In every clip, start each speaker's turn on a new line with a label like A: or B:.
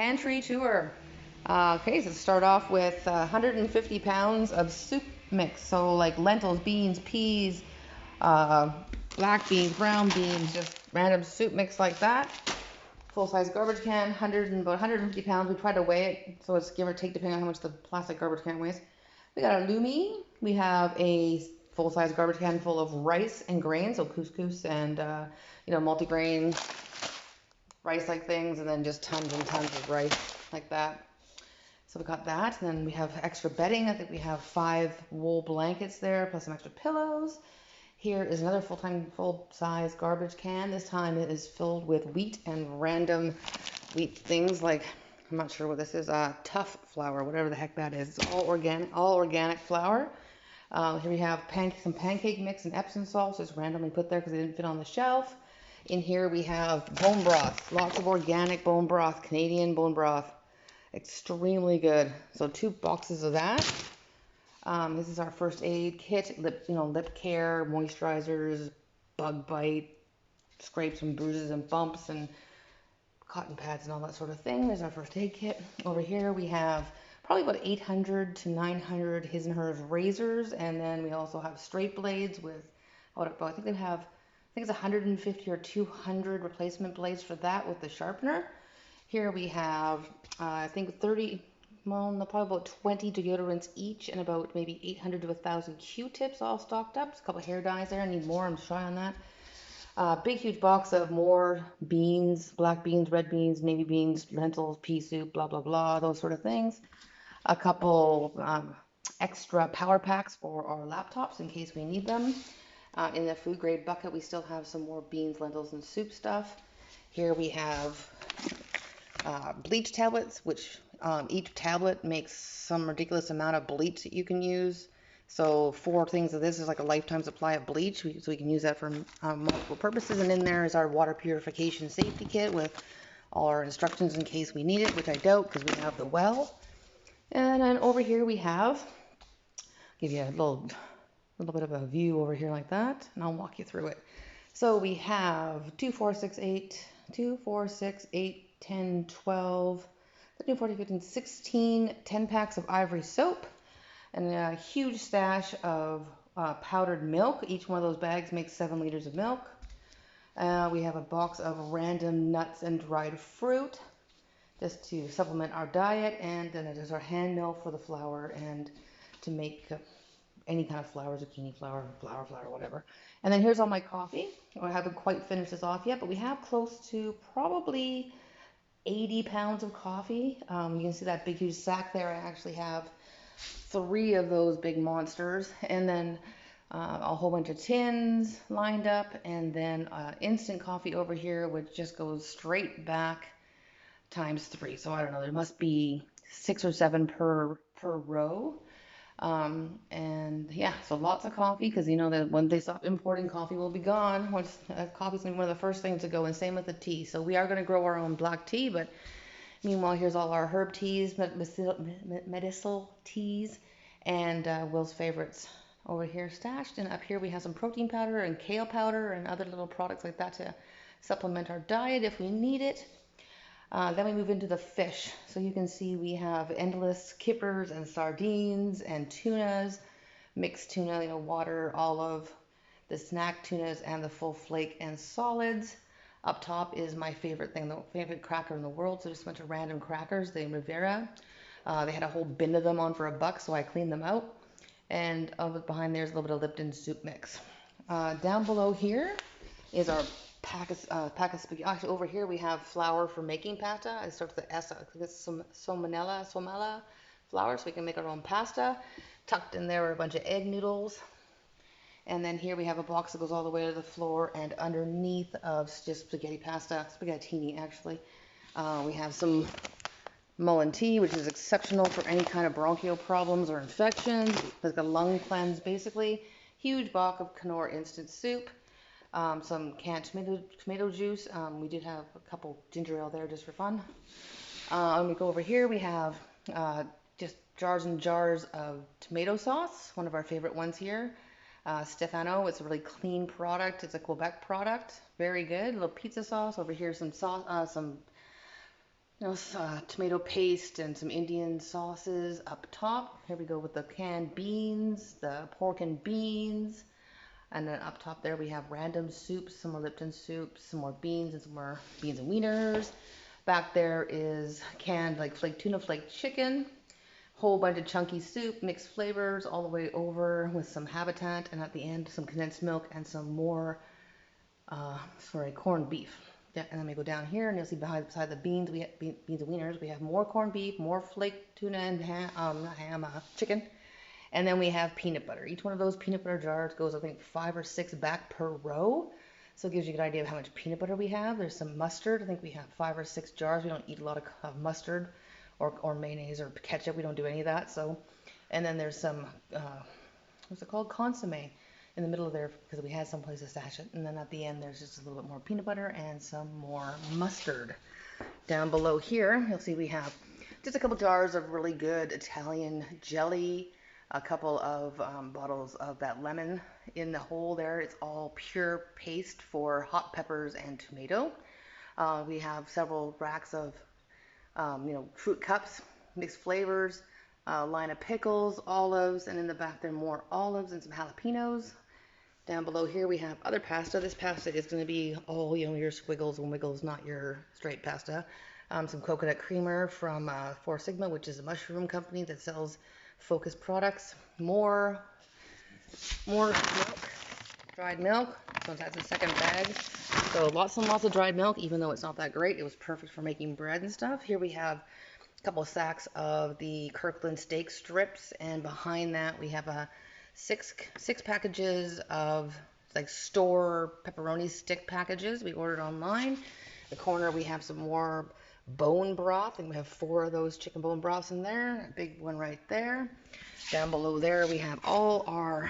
A: Pantry Tour. Okay, so start off with 150 pounds of soup mix. So like lentils, beans, peas, uh, black beans, brown beans, just random soup mix like that. Full-size garbage can, about 150 pounds. We try to weigh it, so it's give or take depending on how much the plastic garbage can weighs. We got our lumi. We have a full-size garbage can full of rice and grains, so couscous and multigrain rice-like things, and then just tons and tons of rice like that. So we got that, and then we have extra bedding. I think we have 5 wool blankets there, plus some extra pillows. Here is another full-size garbage can. This time it is filled with wheat and random wheat things like, I'm not sure what this is, tough flour, whatever the heck that is. It's all organic flour. Here we have some pancake mix and Epsom salts, just randomly put there because they didn't fit on the shelf. In here we have bone broth, lots of organic bone broth, Canadian bone broth, extremely good. So 2 boxes of that. This is our first aid kit, lip care, moisturizers, bug bite, scrapes and bruises and bumps and cotton pads and all that sort of thing. There's our first aid kit. Over here we have probably about 800 to 900 his and hers razors, and then we also have straight blades with, I think it's 150 or 200 replacement blades for that with the sharpener. Here we have, I think 30, well, no, probably about 20 deodorants each, and about maybe 800 to 1,000 Q-tips all stocked up. There's a couple of hair dyes there. I need more. I'm shy on that. Big, huge box of more beans, black beans, red beans, navy beans, lentils, pea soup, blah, blah, blah, those sort of things. A couple extra power packs for our laptops in case we need them. In the food grade bucket, we still have some more beans, lentils, and soup stuff. Here we have bleach tablets, which each tablet makes some ridiculous amount of bleach that you can use. So 4 things of this is like a lifetime supply of bleach, so we can use that for multiple purposes. And in there is our water purification safety kit with all our instructions in case we need it, which I doubt because we have the well. And then over here we have, give you a little bit of a view over here like that, and I'll walk you through it. So we have 2, 4, 6, 8, 10, 12, 13, 14, 15, 16, 10 packs of ivory soap, and a huge stash of powdered milk. Each one of those bags makes 7 liters of milk. We have a box of random nuts and dried fruit, just to supplement our diet, and then there's our hand mill for the flour and to make any kind of flour, zucchini flour, whatever. And then here's all my coffee. I haven't quite finished this off yet, but we have close to probably 80 pounds of coffee. You can see that big huge sack there. I actually have 3 of those big monsters, and then a whole bunch of tins lined up, and then instant coffee over here, which just goes straight back times 3. So I don't know, there must be 6 or 7 per row. And yeah, so lots of coffee, because you know that when they stop importing, coffee will be gone. Coffee's gonna be one of the first things to go, and same with the tea. So we are going to grow our own black tea, but meanwhile, here's all our herb teas, medicinal teas, and Will's favorites over here stashed. And up here we have some protein powder and kale powder and other little products like that to supplement our diet if we need it. Then we move into the fish. So you can see we have endless kippers and sardines and tunas, mixed tuna, water, olive, the snack tunas, and the full flake and solids. Up top is my favorite thing, the favorite cracker in the world. So just a bunch of random crackers, the Rivera. They had a whole bin of them on for $1, so I cleaned them out. And behind there's a little bit of Lipton soup mix. Down below here is our pack of spaghetti. Actually, over here we have flour for making pasta. It starts with the S. I think it's some somela flour, so we can make our own pasta. Tucked in there are a bunch of egg noodles. And then here we have a box that goes all the way to the floor, and underneath of just spaghetti pasta, spaghettini actually. We have some mullein tea, which is exceptional for any kind of bronchial problems or infections. It's like a lung cleanse basically. Huge box of Knorr instant soup. Some canned tomato juice. We did have a couple ginger ale there just for fun. When we go over here, we have just jars and jars of tomato sauce, one of our favorite ones here. Stefano, it's a really clean product. It's a Quebec product, very good. A little pizza sauce over here. Some sauce, some Tomato paste and some Indian sauces up top. Here we go with the canned beans, the pork and beans. And then up top there we have random soups, some more Lipton soups, some more beans and some more beans and wieners. Back there is canned like flake tuna, flake chicken, whole bunch of chunky soup, mixed flavors all the way over with some habitat, and at the end some condensed milk and some more, corned beef. Yeah, and then we go down here and you'll see beside the beans, we have beans and wieners, we have more corned beef, more flake tuna and chicken. And then we have peanut butter. Each one of those peanut butter jars goes, I think, 5 or 6 back per row. So it gives you a good idea of how much peanut butter we have. There's some mustard. I think we have 5 or 6 jars. We don't eat a lot of mustard or mayonnaise or ketchup. We don't do any of that. So, and then there's some, what's it called? Consomme in the middle of there because we had some place to stash it. And then at the end, there's just a little bit more peanut butter and some more mustard. Down below here, you'll see we have just a couple jars of really good Italian jelly, a couple of bottles of that lemon in the hole there. It's all pure paste for hot peppers and tomato. We have several racks of, fruit cups, mixed flavors, a line of pickles, olives, and in the back there more olives and some jalapenos. Down below here we have other pasta. This pasta is going to be all, your squiggles and wiggles, not your straight pasta. Some coconut creamer from Four Sigma, which is a mushroom company that sells Focus products. More milk, dried milk. So that's the second bag. So lots and lots of dried milk, even though it's not that great. It was perfect for making bread and stuff. Here we have a couple of sacks of the Kirkland steak strips, and behind that we have a six packages of like store pepperoni stick packages we ordered online. The corner we have some more bone broth, and we have 4 of those chicken bone broths in there, a big one right there. Down below there we have all our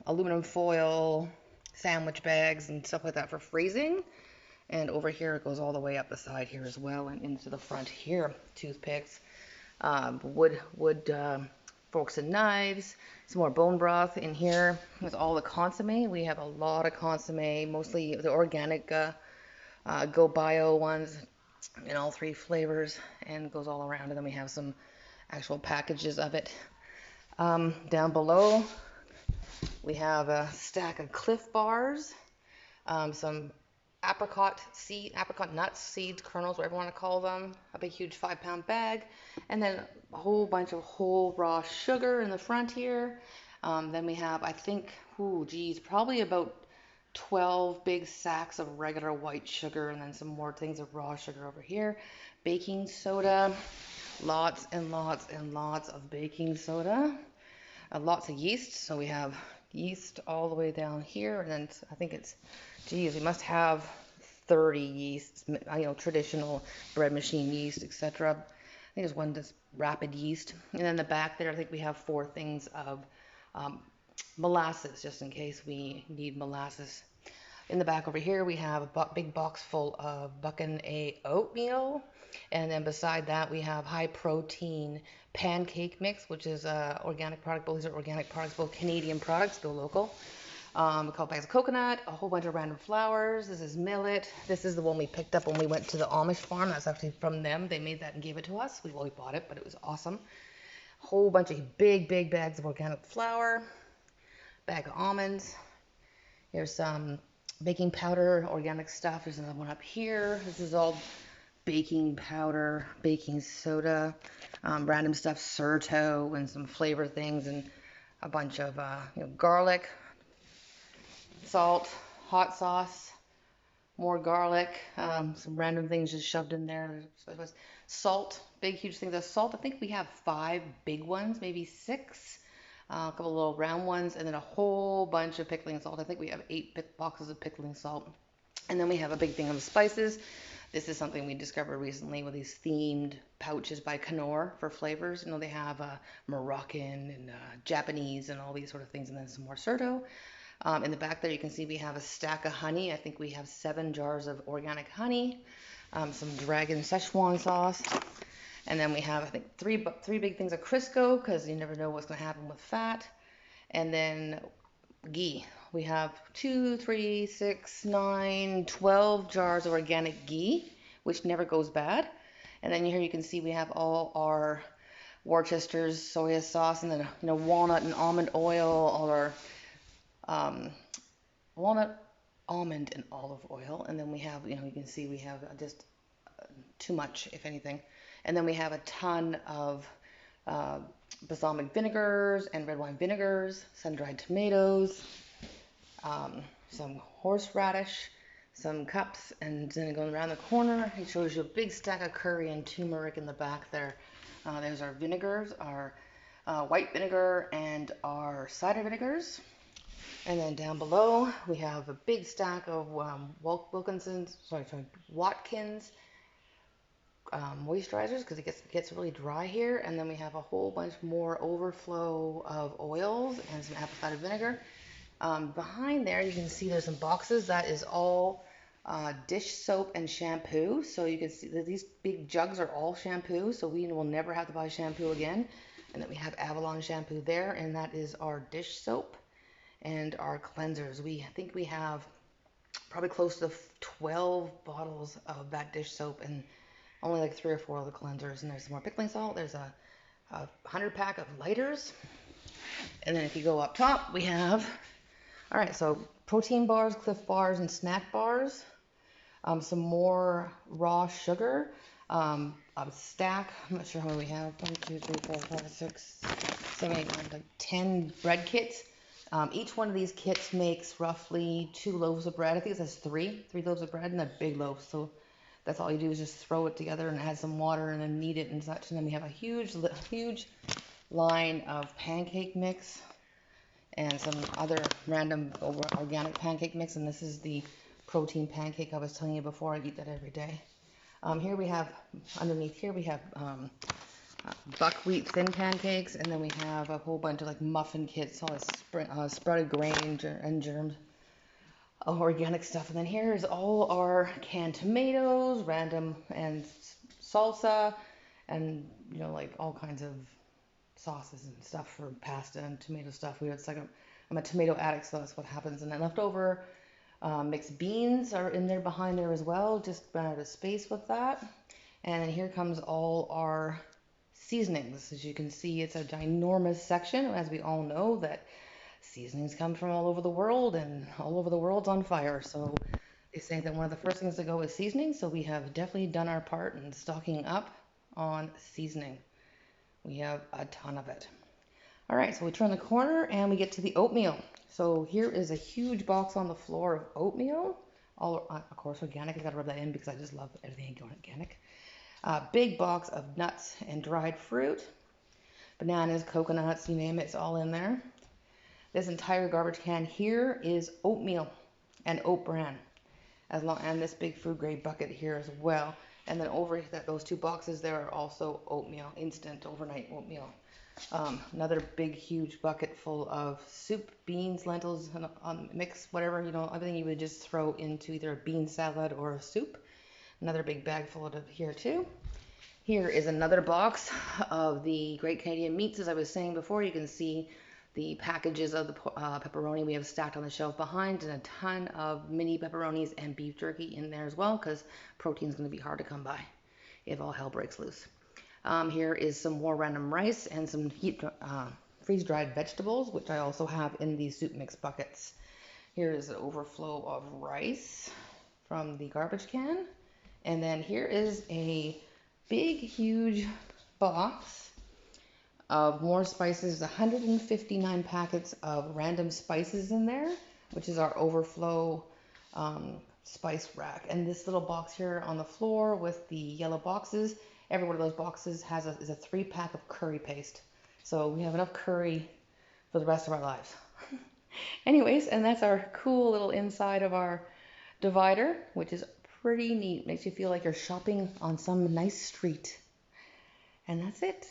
A: aluminum foil sandwich bags and stuff like that for freezing. And over here it goes all the way up the side here as well and into the front here. Toothpicks, wood forks and knives, some more bone broth in here with all the consomme. We have a lot of consomme, mostly the organic Go Bio ones in all 3 flavors, and goes all around. And then we have some actual packages of it. Down below we have a stack of Cliff Bars, some apricot nuts, seeds, kernels, whatever you want to call them, a big huge 5-pound bag, and then a whole bunch of whole raw sugar in the front here. Then we have, I think, probably about 12 big sacks of regular white sugar, and then some more things of raw sugar over here. Baking soda, lots and lots and lots of baking soda. Lots of yeast, so we have yeast all the way down here, and then I think it's, we must have 30 yeasts, traditional bread machine yeast, etc. I think there's one that's rapid yeast. And then the back there, I think we have 4 things of molasses, just in case we need molasses. In the back over here, we have a big box full of Buckin' A oatmeal. And then beside that, we have high protein pancake mix, which is organic product. Both these are organic products, both Canadian products, go local. A couple bags of coconut, a whole bunch of random flours. This is millet. This is the one we picked up when we went to the Amish farm. That's actually from them. They made that and gave it to us. We bought it, but it was awesome. A whole bunch of big bags of organic flour. Bag of almonds. Here's some baking powder, organic stuff. There's another one up here. This is all baking powder, baking soda, random stuff, Surto, and some flavor things, and a bunch of garlic, salt, hot sauce, more garlic, some random things just shoved in there. Salt, big huge things of salt. I think we have 5 big ones, maybe 6. A couple little round ones, and then a whole bunch of pickling salt. I think we have 8 boxes of pickling salt. And then we have a big thing of spices. This is something we discovered recently with these themed pouches by Knorr for flavors. They have Moroccan and Japanese and all these sort of things, and then some more Surto. In the back there, you can see we have a stack of honey. I think we have 7 jars of organic honey, some Dragon Szechuan sauce. And then we have, I think, 3 big things of Crisco, because you never know what's going to happen with fat. And then ghee. We have 2, 3, 6, 9, 12 jars of organic ghee, which never goes bad. And then here you can see we have all our Worcester's soya sauce, and then walnut and almond oil, all our walnut, almond, and olive oil. And then we have, you can see we have just too much, if anything. And then we have a ton of balsamic vinegars and red wine vinegars, sun-dried tomatoes, some horseradish, some cups, and then going around the corner, it shows you a big stack of curry and turmeric in the back there. There's our vinegars, our white vinegar, and our cider vinegars. And then down below, we have a big stack of Watkins moisturizers, because it gets really dry here. And then we have a whole bunch more overflow of oils and some apple cider vinegar. Behind there, you can see there's some boxes. That is all dish soap and shampoo. So you can see that these big jugs are all shampoo, so we will never have to buy shampoo again. And then we have Avalon shampoo there, and that is our dish soap and our cleansers. I think we have probably close to 12 bottles of that dish soap and only like 3 or 4 of the cleansers. And there's some more pickling salt. There's a 100-pack of lighters. And then if you go up top, we have, all right, so protein bars, Cliff bars, and snack bars. Some more raw sugar. A stack, I'm not sure how many we have. 1, 2, 3, 4, 5, 6, 7, 8, 9, like 10 bread kits. Each one of these kits makes roughly 2 loaves of bread. I think it says 3 loaves of bread, and they're big loaves. So that's all you do is just throw it together and add some water and then knead it and such. And then we have a huge line of pancake mix and some other random organic pancake mix. And this is the protein pancake I was telling you before. I eat that every day. Here we have, underneath here, we have buckwheat thin pancakes, and then we have a whole bunch of like muffin kits, all this sprouted grain and germs, organic stuff. And then here's all our canned tomatoes, random, and salsa, and like all kinds of sauces and stuff for pasta and tomato stuff. I'm a tomato addict, so that's what happens. And then leftover mixed beans are in there behind there as well. Just ran out of space with that. And then here comes all our seasonings. As you can see, it's a ginormous section. As we all know, that seasonings come from all over the world, and all over the world's on fire. So they say that one of the first things to go is seasoning. So we have definitely done our part in stocking up on seasoning. We have a ton of it. All right, so we turn the corner and we get to the oatmeal. So here is a huge box on the floor of oatmeal. All, of course, organic. I gotta rub that in because I just love everything organic. Big box of nuts and dried fruit. Bananas, coconuts, you name it, it's all in there. This entire garbage can here is oatmeal and oat bran. And this big food grade bucket here as well. And then over those 2 boxes there are also oatmeal, instant overnight oatmeal. Another big huge bucket full of soup, beans, lentils, mix, whatever, everything you would just throw into either a bean salad or a soup. Another big bag full of it here too. Here is another box of the Great Canadian Meats. As I was saying before, you can see the packages of the pepperoni we have stacked on the shelf behind, and a ton of mini pepperonis and beef jerky in there as well, because protein is going to be hard to come by if all hell breaks loose. Here is some more random rice and some freeze-dried vegetables, which I also have in these soup mix buckets. Here is an overflow of rice from the garbage can. And then here is a big, huge box of more spices, 159 packets of random spices in there, which is our overflow spice rack. And this little box here on the floor with the yellow boxes, every one of those boxes is a 3-pack of curry paste. So we have enough curry for the rest of our lives. Anyways, and that's our cool little inside of our divider, which is pretty neat. Makes you feel like you're shopping on some nice street. And that's it.